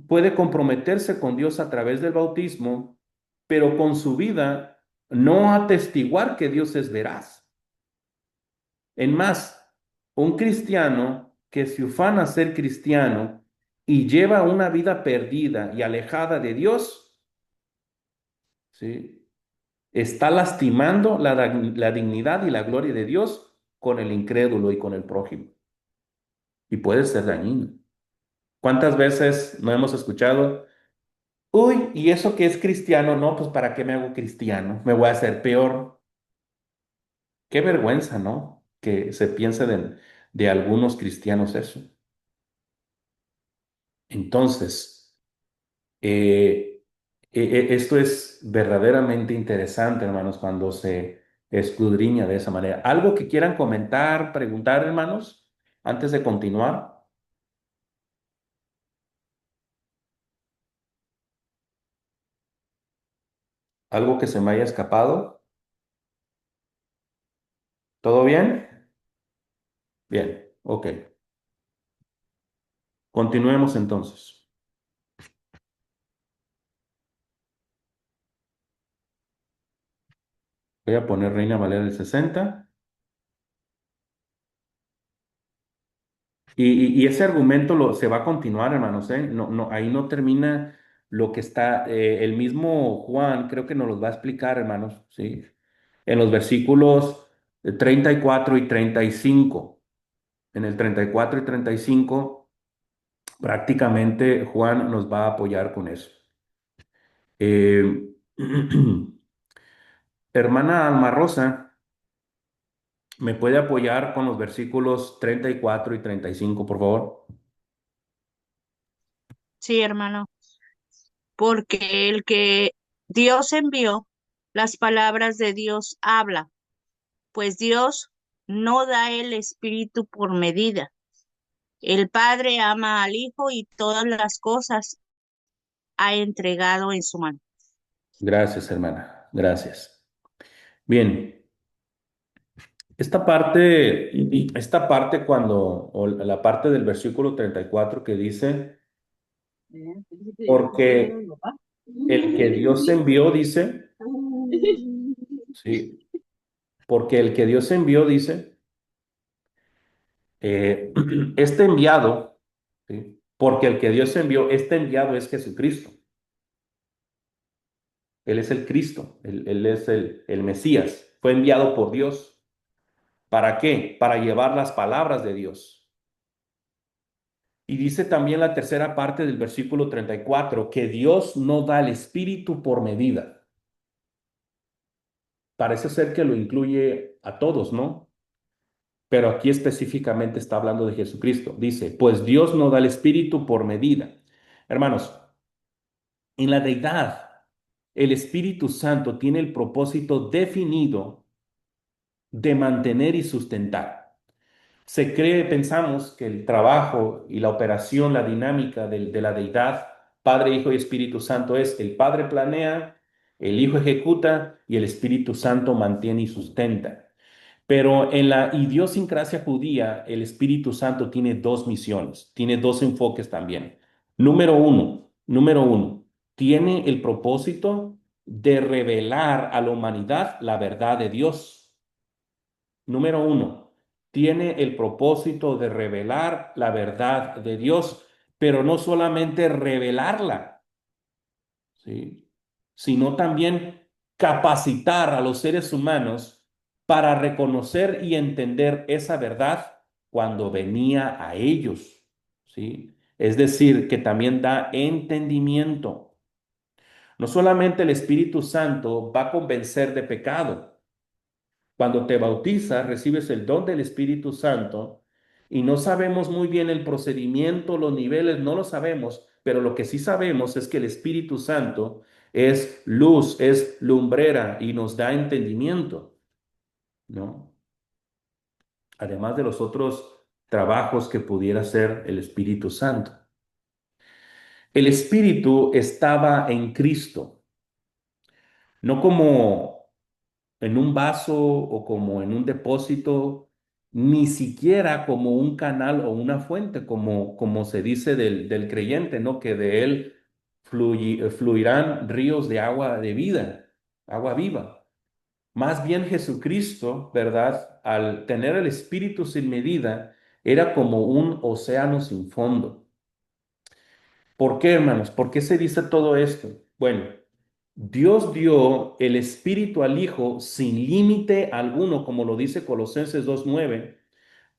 puede comprometerse con Dios a través del bautismo, pero con su vida no atestiguar que Dios es veraz. En más, un cristiano que se ufana ser cristiano y lleva una vida perdida y alejada de Dios, ¿sí? Está lastimando la dignidad y la gloria de Dios con el incrédulo y con el prójimo. Y puede ser dañino. ¿Cuántas veces no hemos escuchado? Uy, ¿y eso que es cristiano? No, pues ¿para qué me hago cristiano? Me voy a hacer peor. Qué vergüenza, ¿no? Que se piense de algunos cristianos eso. Entonces, esto es verdaderamente interesante, hermanos, cuando se escudriña de esa manera. ¿Algo que quieran comentar, preguntar, hermanos, antes de continuar? ¿Algo que se me haya escapado? ¿Todo bien? Bien, ok. Continuemos entonces. Voy a poner Reina Valera del 60. Y ese argumento se va a continuar, hermanos, ¿eh? No, no, ahí no termina lo que está, el mismo Juan creo que nos los va a explicar, hermanos, ¿sí? En los versículos 34 y 35. En el 34 y 35, prácticamente Juan nos va a apoyar con eso. Eh, Hermana Alma Rosa, ¿me puede apoyar con los versículos 34 y 35, por favor? Sí, hermano, porque el que Dios envió, las palabras de Dios habla, pues Dios no da el Espíritu por medida. El Padre ama al Hijo y todas las cosas ha entregado en su mano. Gracias, hermana. Gracias. Bien, esta parte o la parte del versículo 34 que dice, porque el que Dios envió, dice, sí, porque el que Dios envió, dice, eh, este enviado, ¿sí? Porque el que Dios envió, este enviado es Jesucristo. Él es el Cristo, él es el Mesías. Fue enviado por Dios. ¿Para qué? Para llevar las palabras de Dios. Y dice también la tercera parte del versículo 34 que Dios no da el Espíritu por medida. Parece ser que lo incluye a todos, ¿no? Pero aquí específicamente está hablando de Jesucristo. Dice, pues Dios no da el Espíritu por medida. Hermanos, en la deidad, el Espíritu Santo tiene el propósito definido de mantener y sustentar. Se cree, pensamos que el trabajo y la operación, la dinámica de la deidad, Padre, Hijo y Espíritu Santo es el Padre planea, el Hijo ejecuta y el Espíritu Santo mantiene y sustenta. Pero en la idiosincrasia judía, el Espíritu Santo tiene dos misiones, tiene dos enfoques también. Número uno, tiene el propósito de revelar a la humanidad la verdad de Dios. Número uno, tiene el propósito de revelar la verdad de Dios, pero no solamente revelarla, ¿sí? Sino también capacitar a los seres humanos para reconocer y entender esa verdad cuando venía a ellos, ¿sí? Es decir, que también da entendimiento. No solamente el Espíritu Santo va a convencer de pecado. Cuando te bautizas, recibes el don del Espíritu Santo y no sabemos muy bien el procedimiento, los niveles, no lo sabemos, pero lo que sí sabemos es que el Espíritu Santo es luz, es lumbrera y nos da entendimiento, ¿no? Además de los otros trabajos que pudiera hacer el Espíritu Santo. El Espíritu estaba en Cristo, no como en un vaso o como en un depósito, ni siquiera como un canal o una fuente, como se dice del creyente, ¿no? Que de él fluirán ríos de agua de vida, agua viva. Más bien Jesucristo, ¿verdad? Al tener el Espíritu sin medida, era como un océano sin fondo. ¿Por qué, hermanos? ¿Por qué se dice todo esto? Bueno, Dios dio el Espíritu al Hijo sin límite alguno, como lo dice Colosenses 2:9.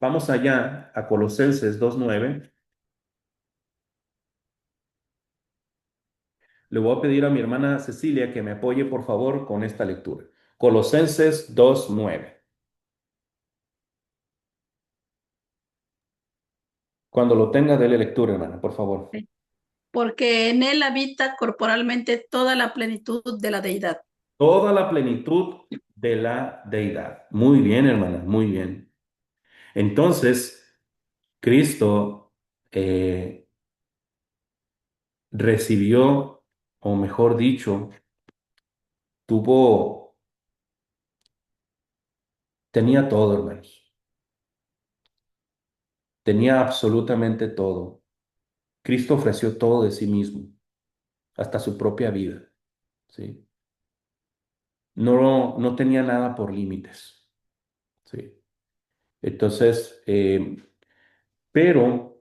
Vamos allá a Colosenses 2:9. Le voy a pedir a mi hermana Cecilia que me apoye, por favor, con esta lectura. Colosenses 2:9. Cuando lo tenga, dele lectura, hermana, por favor. Porque en él habita corporalmente toda la plenitud de la deidad. Toda la plenitud de la deidad. Muy bien, hermana, muy bien. Entonces, Cristo recibió, o mejor dicho, tuvo, tenía todo, hermanos. Tenía absolutamente todo. Cristo ofreció todo de sí mismo, hasta su propia vida, ¿sí? No tenía nada por límites, ¿sí? Entonces, pero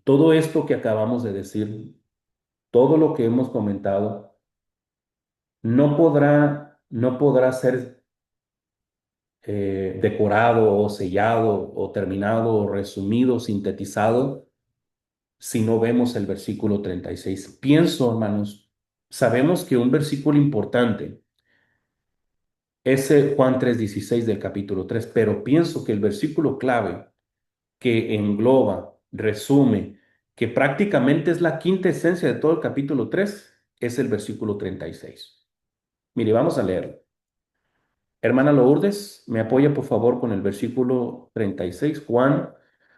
todo esto que acabamos de decir, todo lo que hemos comentado, no podrá ser decorado o sellado o terminado o resumido, sintetizado, si no vemos el versículo 36. Pienso, hermanos, sabemos que un versículo importante es Juan 3:16 del capítulo 3, pero pienso que el versículo clave que engloba, resume, que prácticamente es la quinta esencia de todo el capítulo 3 es el versículo 36. Mire, vamos a leerlo. Hermana Lourdes, me apoya por favor con el versículo 36, Juan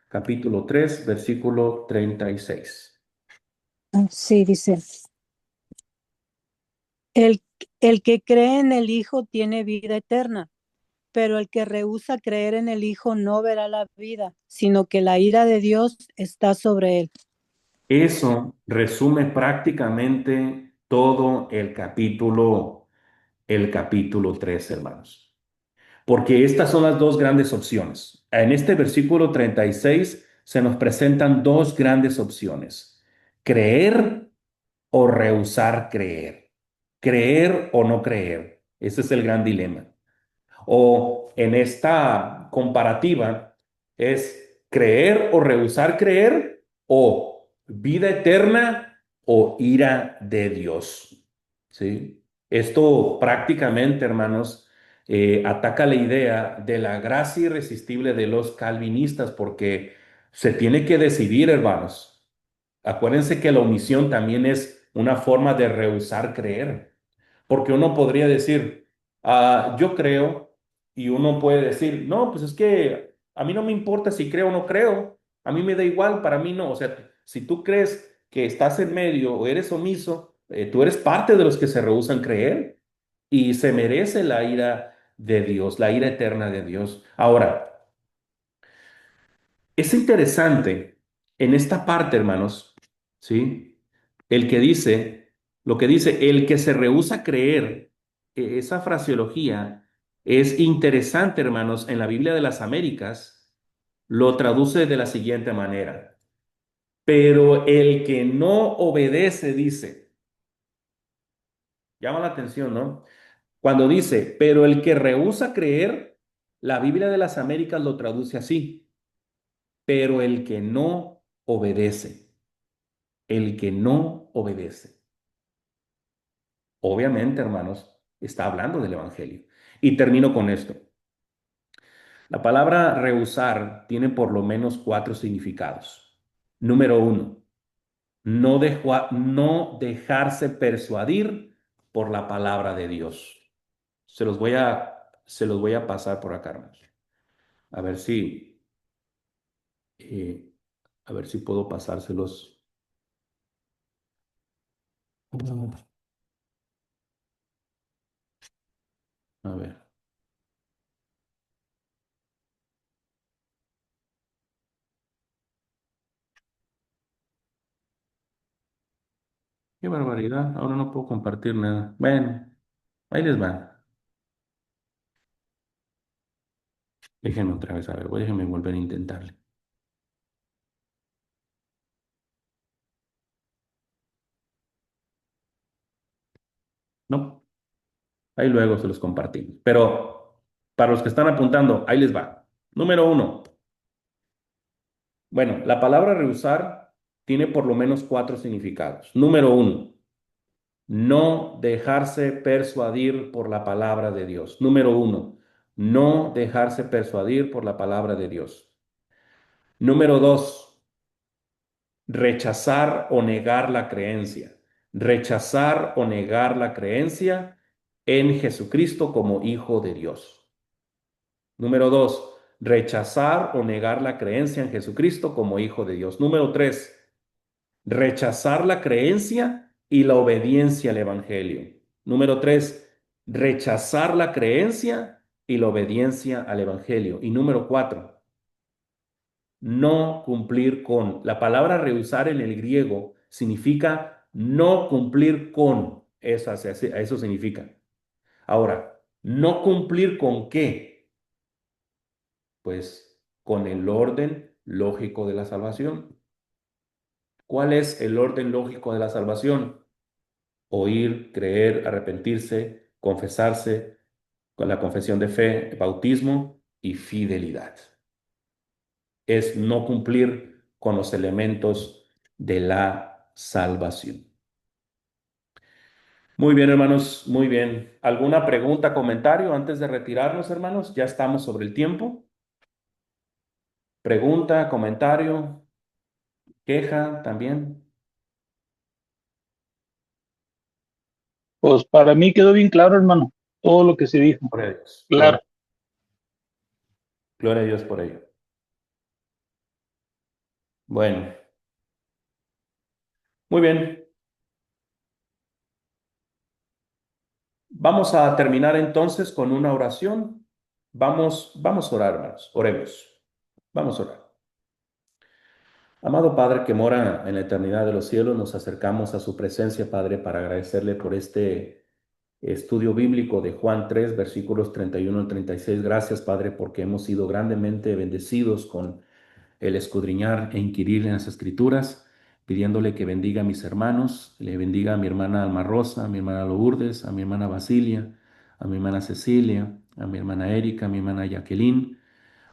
capítulo 3, versículo 36. Sí, dice, el, el que cree en el Hijo tiene vida eterna, pero el que rehúsa creer en el Hijo no verá la vida, sino que la ira de Dios está sobre él. Eso resume prácticamente todo el capítulo 3, hermanos. Porque estas son las dos grandes opciones. En este versículo 36 se nos presentan dos grandes opciones: creer o rehusar creer. Creer o no creer. Ese es el gran dilema. O en esta comparativa es creer o rehusar creer, o vida eterna o ira de Dios. ¿Sí? Esto prácticamente, hermanos, ataca la idea de la gracia irresistible de los calvinistas, porque se tiene que decidir, hermanos. Acuérdense que la omisión también es una forma de rehusar creer, porque uno podría decir, yo creo, y uno puede decir, no, pues es que a mí no me importa si creo o no creo, a mí me da igual, para mí no. O sea, si tú crees que estás en medio o eres omiso, tú eres parte de los que se rehúsan creer y se merece la ira de Dios, la ira eterna de Dios. Ahora, es interesante en esta parte, hermanos, ¿sí? El que dice, lo que dice, el que se rehúsa a creer, esa fraseología es interesante, hermanos. En la Biblia de las Américas lo traduce de la siguiente manera: pero el que no obedece, dice, llama la atención, ¿no? Cuando dice, pero el que rehúsa creer, la Biblia de las Américas lo traduce así: pero el que no obedece. El que no obedece. Obviamente, hermanos, está hablando del Evangelio. Y termino con esto. La palabra rehusar tiene por lo menos cuatro significados. Número uno, no dejarse persuadir por la palabra de Dios. Se los voy a pasar por acá, hermanos. A ver si, eh, a ver si puedo pasárselos. A ver. Qué barbaridad. Ahora no puedo compartir nada. Bueno, ahí les va. Déjenme otra vez, a ver, déjenme volver a intentarle. No, ahí luego se los compartimos. Pero para los que están apuntando, ahí les va. Número 1. Bueno, la palabra rehusar tiene por lo menos 4 significados. Número 1, no dejarse persuadir por la palabra de Dios. Número 1, no dejarse persuadir por la palabra de Dios. Número 2, rechazar o negar la creencia. Rechazar o negar la creencia en Jesucristo como Hijo de Dios. Número 2, rechazar o negar la creencia en Jesucristo como Hijo de Dios. Número 3, rechazar la creencia y la obediencia al Evangelio. Número 3, rechazar la creencia y la obediencia al Evangelio. Y número 4, no cumplir con. La palabra rehusar en el griego significa no cumplir con. Eso significa. Ahora, ¿no cumplir con qué? Pues con el orden lógico de la salvación. ¿Cuál es el orden lógico de la salvación? Oír, creer, arrepentirse, confesarse, con la confesión de fe, bautismo y fidelidad. Es no cumplir con los elementos de la salvación. Muy bien, hermanos, muy bien. ¿Alguna pregunta, comentario antes de retirarnos, hermanos? Ya estamos sobre el tiempo. Pregunta, comentario, queja también. Pues para mí quedó bien claro, hermano, todo lo que se dijo. Gloria a Dios. Claro. Gloria a Dios por ello. Bueno, muy bien. Vamos a terminar entonces con una oración. Vamos a orar, hermanos. Oremos. Vamos a orar. Amado Padre que mora en la eternidad de los cielos, nos acercamos a su presencia, Padre, para agradecerle por este estudio bíblico de Juan 3, versículos 31 al 36. Gracias, Padre, porque hemos sido grandemente bendecidos con el escudriñar e inquirir en las Escrituras, pidiéndole que bendiga a mis hermanos, le bendiga a mi hermana Alma Rosa, a mi hermana Lourdes, a mi hermana Basilia, a mi hermana Cecilia, a mi hermana Erika, a mi hermana Jacqueline,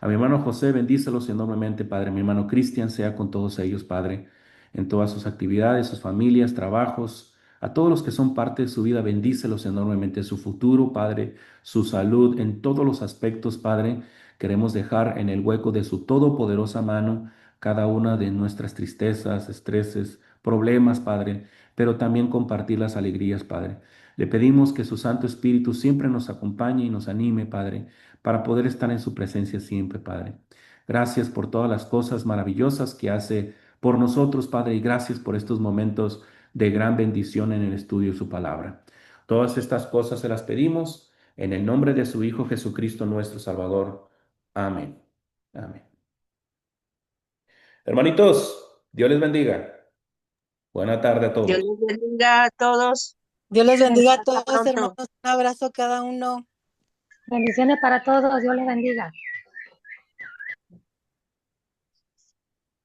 a mi hermano José, bendícelos enormemente, Padre. Mi hermano Cristian, sea con todos ellos, Padre, en todas sus actividades, sus familias, trabajos, a todos los que son parte de su vida, bendícelos enormemente, su futuro, Padre, su salud, en todos los aspectos, Padre. Queremos dejar en el hueco de su todopoderosa mano cada una de nuestras tristezas, estreses, problemas, Padre, pero también compartir las alegrías, Padre. Le pedimos que su Santo Espíritu siempre nos acompañe y nos anime, Padre, para poder estar en su presencia siempre, Padre. Gracias por todas las cosas maravillosas que hace por nosotros, Padre, y gracias por estos momentos de gran bendición en el estudio de su palabra. Todas estas cosas se las pedimos en el nombre de su Hijo Jesucristo, nuestro Salvador. Amén. Amén. Hermanitos, Dios les bendiga. Buena tarde a Dios todos. les bendiga a todos. Dios les bendiga a Hasta todos, pronto. hermanos. Un abrazo a cada uno. Bendiciones para todos, Dios les bendiga.